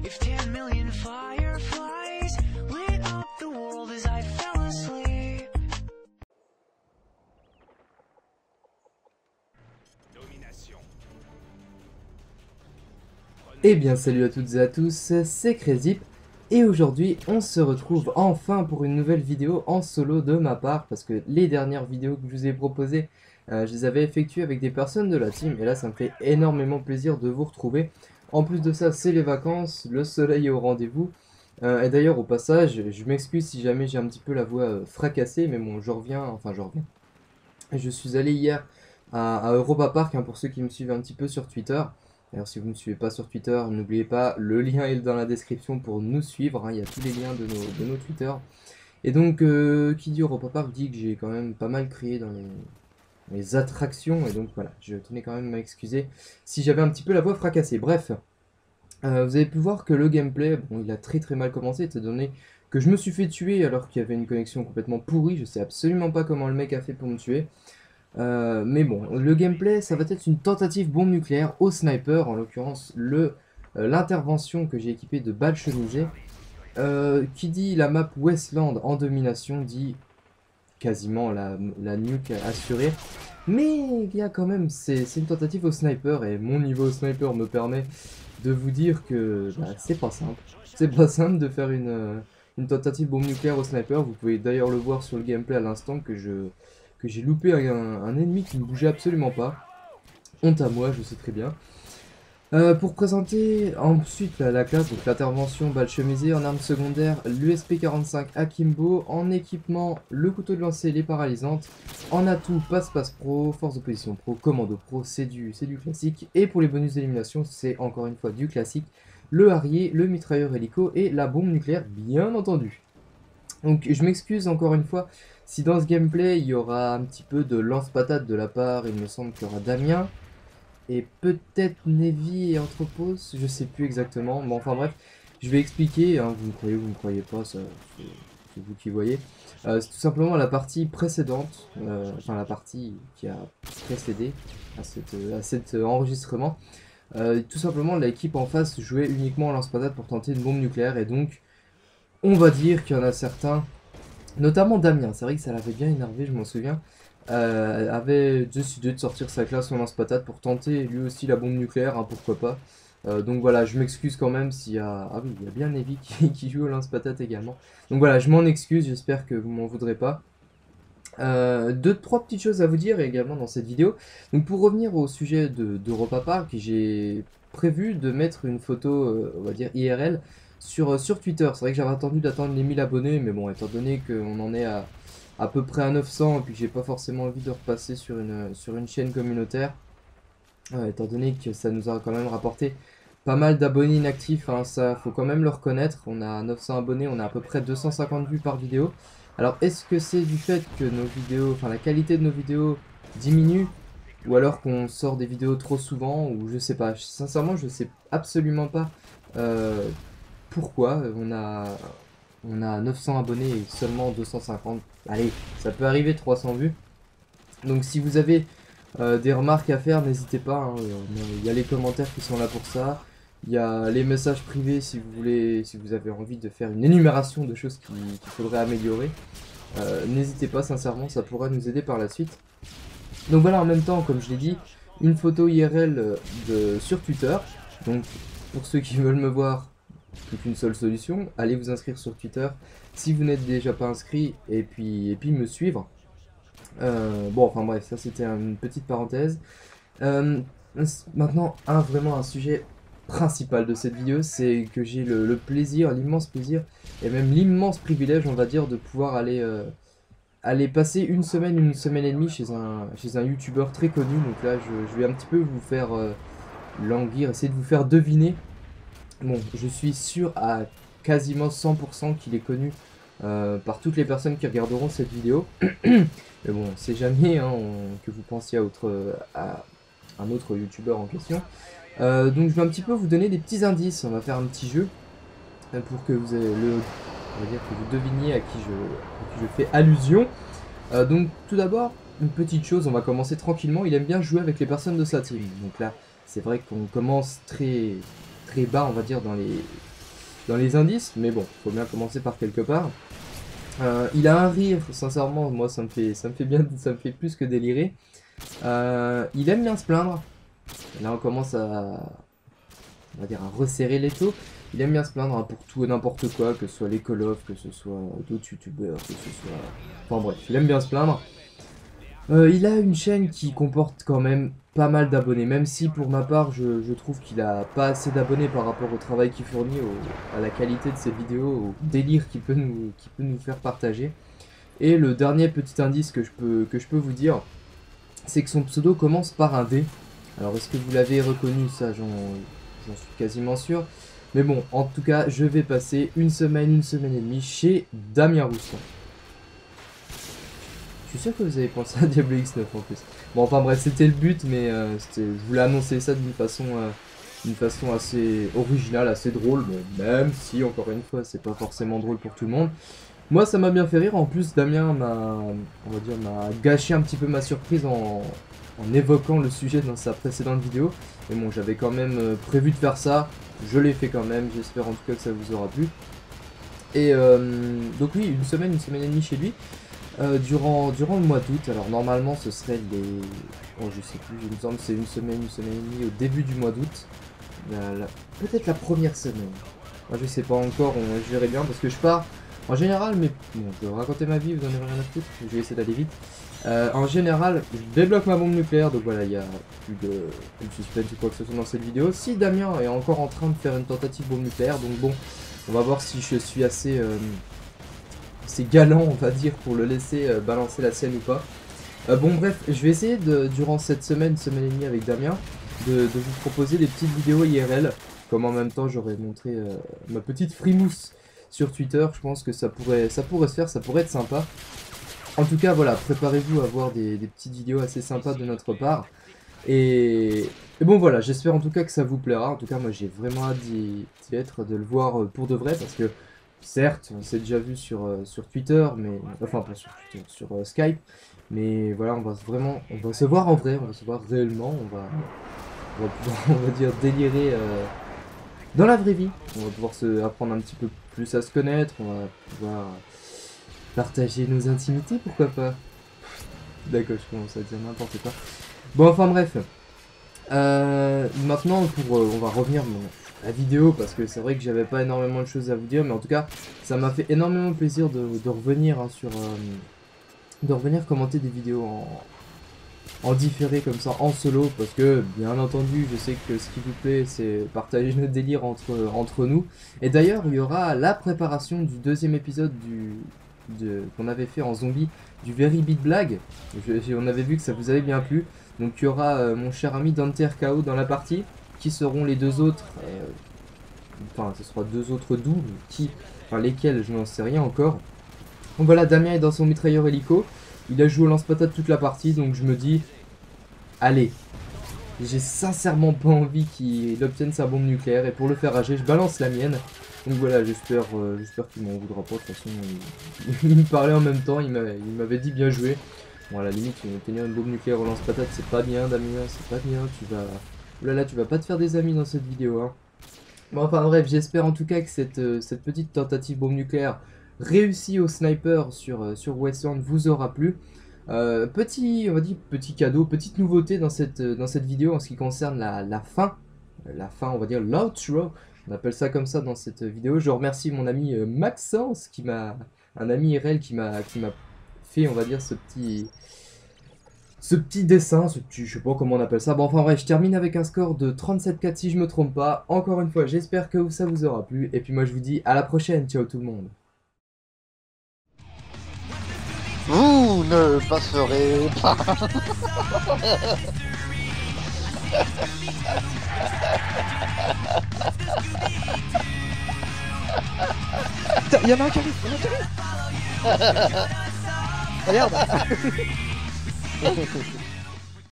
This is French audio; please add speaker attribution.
Speaker 1: If 10 million fireflies lit up the world as I fell asleep.
Speaker 2: Eh bien salut à toutes et à tous, c'est Crazyp et aujourd'hui on se retrouve enfin pour une nouvelle vidéo en solo de ma part parce que les dernières vidéos que je vous ai proposées, je les avais effectuées avec des personnes de la team et là ça me fait énormément plaisir de vous retrouver. En plus de ça, c'est les vacances, le soleil est au rendez-vous et d'ailleurs au passage, je m'excuse si jamais j'ai un petit peu la voix fracassée, mais bon je reviens. Je suis allé hier à Europa Park, hein, pour ceux qui me suivent un petit peu sur Twitter. Alors si vous ne me suivez pas sur Twitter, n'oubliez pas, le lien est dans la description pour nous suivre, hein, il y a tous les liens de nos Twitter. Et donc, qui dit Europa Park dit que j'ai quand même pas mal crié dans les attractions, et donc voilà, je tenais quand même à m'excuser si j'avais un petit peu la voix fracassée. Bref, vous avez pu voir que le gameplay, bon, il a très mal commencé, étant donné que je me suis fait tuer alors qu'il y avait une connexion complètement pourrie, je sais absolument pas comment le mec a fait pour me tuer. Mais bon, le gameplay, ça va être une tentative bombe nucléaire au sniper, en l'occurrence l'intervention que j'ai équipée de balles chemisées. Qui dit la map Westland en domination dit quasiment la nuke assurée. Mais il y a quand même, c'est une tentative au sniper et mon niveau au sniper me permet de vous dire que bah, c'est pas simple. C'est pas simple de faire une tentative bombe nucléaire au sniper. Vous pouvez d'ailleurs le voir sur le gameplay à l'instant que j'ai loupé un ennemi qui ne bougeait absolument pas. Honte à moi, je sais très bien. Pour présenter ensuite la classe, donc l'intervention balle chemisée, en arme secondaire, l'USP-45 Akimbo, en équipement, le couteau de lancer, les paralysantes, en atout, passe-passe pro, force de position pro, commando pro, c'est du classique, et pour les bonus d'élimination, c'est encore une fois du classique, le harrier, le mitrailleur hélico et la bombe nucléaire, bien entendu. Donc je m'excuse encore une fois, si dans ce gameplay il y aura un petit peu de lance-patate de la part, il me semble qu'il y aura Damien, et peut-être Navy et Entrepôt, je sais plus exactement, mais enfin bref, je vais expliquer, hein, vous me croyez pas, ça c'est vous qui voyez. C'est tout simplement la partie précédente, enfin la partie qui a précédé à cet enregistrement. Tout simplement l'équipe en face jouait uniquement en lance-patate pour tenter une bombe nucléaire, et donc on va dire qu'il y en a certains, notamment Damien, c'est vrai que ça l'avait bien énervé, je m'en souviens, avait décidé de sortir sa classe en lance-patate pour tenter lui aussi la bombe nucléaire, hein, pourquoi pas. Donc voilà, je m'excuse quand même s'il y a... Ah oui, il y a bien Navy qui joue au lance-patate également. Donc voilà, je m'en excuse, j'espère que vous m'en voudrez pas. Trois petites choses à vous dire également dans cette vidéo. Donc pour revenir au sujet d'Europa Park, j'ai prévu de mettre une photo, on va dire IRL, sur Twitter. C'est vrai que j'avais attendu d'attendre les 1000 abonnés, mais bon, étant donné qu'on en est à peu près à 900, et puis que j'ai pas forcément envie de repasser sur une chaîne communautaire, étant donné que ça nous a quand même rapporté pas mal d'abonnés inactifs, hein, ça faut quand même le reconnaître. On a 900 abonnés, on a à peu près 250 vues par vidéo. Alors est-ce que c'est du fait que nos vidéos, enfin la qualité de nos vidéos diminue, ou alors qu'on sort des vidéos trop souvent, ou je sais pas. Sincèrement, je sais absolument pas pourquoi on a 900 abonnés et seulement 250. Allez, ça peut arriver 300 vues. Donc si vous avez des remarques à faire, n'hésitez pas, hein, il y a les commentaires qui sont là pour ça. Il y a les messages privés si vous voulez, si vous avez envie de faire une énumération de choses qu'il faudrait améliorer. N'hésitez pas, sincèrement, ça pourra nous aider par la suite. Donc voilà, en même temps, comme je l'ai dit, une photo IRL sur Twitter. Donc pour ceux qui veulent me voir, plus qu'une seule solution, allez vous inscrire sur Twitter si vous n'êtes déjà pas inscrit, et puis me suivre. Bon, enfin bref, ça c'était une petite parenthèse. Maintenant, vraiment un sujet principal de cette vidéo, c'est que j'ai le plaisir, l'immense plaisir, et même l'immense privilège, on va dire, de pouvoir aller passer une semaine et demie chez un youtubeur très connu. Donc là, je vais un petit peu vous faire languir, essayer de vous faire deviner. Bon, je suis sûr à quasiment 100% qu'il est connu par toutes les personnes qui regarderont cette vidéo. Mais bon, c'est jamais, hein, que vous pensiez à un autre youtubeur en question. Donc je vais un petit peu vous donner des petits indices. On va faire un petit jeu pour que vous ayez on va dire que vous deviniez à qui je fais allusion. Donc tout d'abord, une petite chose, on va commencer tranquillement. Il aime bien jouer avec les personnes de sa team. Donc là, c'est vrai qu'on commence très bas, on va dire, dans les indices, mais bon, faut bien commencer par quelque part. Il a un rire, sincèrement, moi ça me fait plus que délirer. Il aime bien se plaindre. Là on commence à, on va dire, à resserrer les taux. Il aime bien se plaindre, hein, pour tout et n'importe quoi, que ce soit les Call of, que ce soit d'autres youtubeurs, que ce soit... Enfin bref, il aime bien se plaindre. Il a une chaîne qui comporte quand même pas mal d'abonnés, même si pour ma part je trouve qu'il a pas assez d'abonnés par rapport au travail qu'il fournit, à la qualité de ses vidéos, au délire qu'il peut nous faire partager. Et le dernier petit indice que je peux vous dire, c'est que son pseudo commence par un D. Alors est-ce que vous l'avez reconnu? Ça j'en suis quasiment sûr. Mais bon, en tout cas, je vais passer une semaine et demie chez Damien Roustan. Je suis sûr que vous avez pensé à Diablo X9 en plus. Bon, enfin bref, c'était le but, mais je voulais annoncer ça d'une façon assez originale, assez drôle. Mais même si, encore une fois, c'est pas forcément drôle pour tout le monde. Moi, ça m'a bien fait rire. En plus, Damien m'a gâché un petit peu ma surprise en évoquant le sujet dans sa précédente vidéo. Mais bon, j'avais quand même prévu de faire ça. Je l'ai fait quand même. J'espère en tout cas que ça vous aura plu. Et donc oui, une semaine et demie chez lui. Durant le mois d'août. Alors normalement, ce serait les... Oh, je sais plus. Il me semble que c'est une semaine et demie au début du mois d'août. Peut-être la première semaine. Moi, je sais pas encore. Je verrai bien parce que je pars... En général, mais bon, je vais raconter ma vie, vous en avez rien à foutre, je vais essayer d'aller vite. En général, je débloque ma bombe nucléaire, donc voilà, il n'y a plus de suspense ou quoi que ce soit dans cette vidéo. Si Damien est encore en train de faire une tentative bombe nucléaire, donc bon, on va voir si je suis assez galant, on va dire, pour le laisser balancer la sienne ou pas. Bon bref, je vais essayer durant cette semaine et demie avec Damien, de vous proposer des petites vidéos IRL, comme en même temps j'aurais montré ma petite frimousse sur Twitter. Je pense que ça pourrait se faire, ça pourrait être sympa. En tout cas, voilà, préparez-vous à voir des petites vidéos assez sympas de notre part. Et bon, voilà, j'espère en tout cas que ça vous plaira. En tout cas, moi, j'ai vraiment hâte d'y être, de le voir pour de vrai, parce que, certes, on s'est déjà vu sur Twitter, mais... Enfin, pas sur Twitter, sur Skype. Mais voilà, on va se voir en vrai, on va se voir réellement, on va pouvoir, on va dire, délirer... dans la vraie vie, on va pouvoir apprendre un petit peu plus à se connaître, on va pouvoir partager nos intimités, pourquoi pas. D'accord, je commence à dire n'importe quoi. Bon, enfin bref. Maintenant, on va revenir à la vidéo, parce que c'est vrai que j'avais pas énormément de choses à vous dire, mais en tout cas, ça m'a fait énormément plaisir de revenir hein, de revenir commenter des vidéos en différé comme ça, en solo, parce que bien entendu je sais que ce qui vous plaît c'est partager notre délire entre nous. Et d'ailleurs il y aura la préparation du deuxième épisode qu'on avait fait en zombie, du Very Big Blague. On avait vu que ça vous avait bien plu, donc il y aura mon cher ami Dante RKO dans la partie, qui seront les deux autres, enfin ce sera deux autres doubles, enfin lesquels je n'en sais rien encore. Donc voilà, Damien est dans son mitrailleur hélico. Il a joué au lance-patate toute la partie, donc je me dis, allez, j'ai sincèrement pas envie qu'il obtienne sa bombe nucléaire, et pour le faire rager, je balance la mienne. Donc voilà, j'espère qu'il m'en voudra pas, de toute façon, il me parlait en même temps, il m'avait dit bien joué. Bon, à la limite, tenir une bombe nucléaire au lance-patate, c'est pas bien, Damien, c'est pas bien, tu vas pas te faire des amis dans cette vidéo, hein. Bon, enfin bref, j'espère en tout cas que cette petite tentative bombe nucléaire réussi au sniper sur Westland vous aura plu. On va dire petit cadeau, petite nouveauté dans cette vidéo en ce qui concerne la fin, on va dire l'outro, on appelle ça comme ça dans cette vidéo. Je remercie mon ami Maxence, un ami IRL qui m'a fait, on va dire, ce petit dessin, je sais pas comment on appelle ça. Bon, enfin bref, je termine avec un score de 37-4 si je me trompe pas. Encore une fois, j'espère que ça vous aura plu, et puis moi je vous dis à la prochaine, ciao tout le monde.
Speaker 3: Vous ne passerez pas.
Speaker 4: Il y en a un qui arrive, Regarde.